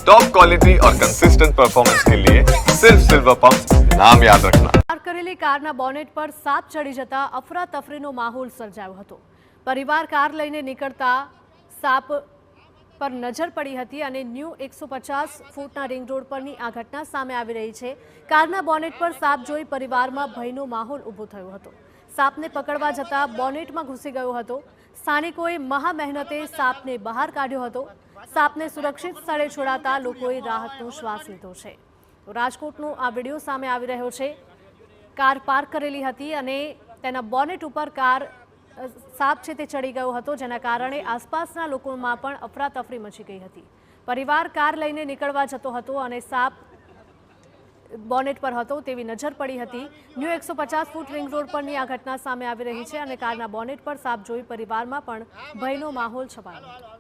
Top quality और consistent performance के लिए सिर्फ सिल्वर पंप नाम याद रखना। પાર્ક કરેલી કારના બોનેટ પર સાપ ચડી જતા અફરાતફરીનો માહોલ સર્જાયો હતો। પરિવાર કાર લઈને નીકળતા સાપ પર નજર પડી હતી અને ન્યૂ 150 ફૂટના રિંગ રોડ પરની આ ઘટના સામે આવી રહી છે। કારના બોનેટ પર સાપ જોઈ પરિવારમાં ભયનો માહોલ ઊભો થયો હતો। સાપને પકડવા જતા બોનેટમાં ઘૂસી ગયો હતો। સ્થાનિકોએ મહા મહેનતે સાપને બહાર કાઢ્યો હતો। સાપને સુરક્ષિત સ્થળે છોડાતા લોકોએ રાહતનો શ્વાસ લીધો છે। રાજકોટનો આ વિડીયો સામે આવી રહ્યો છે। કાર પાર્ક કરેલી હતી અને તેના બોનેટ ઉપર કાર સાપ છે તે ચડી ગયો હતો, જેના કારણે આસપાસના લોકોમાં પણ અફરાતફરી મચી ગઈ હતી। પરિવાર કાર લઈને નીકળવા જતો હતો અને સાપ બોનેટ પર હતો તેવી નજર પડી હતી। ન્યૂ 150 ફૂટ રિંગ રોડ પરની આ ઘટના સામે આવી રહી છે અને કારના બોનેટ પર સાપ જોઈ પરિવારમાં પણ ભયનો માહોલ છવાયો હતો।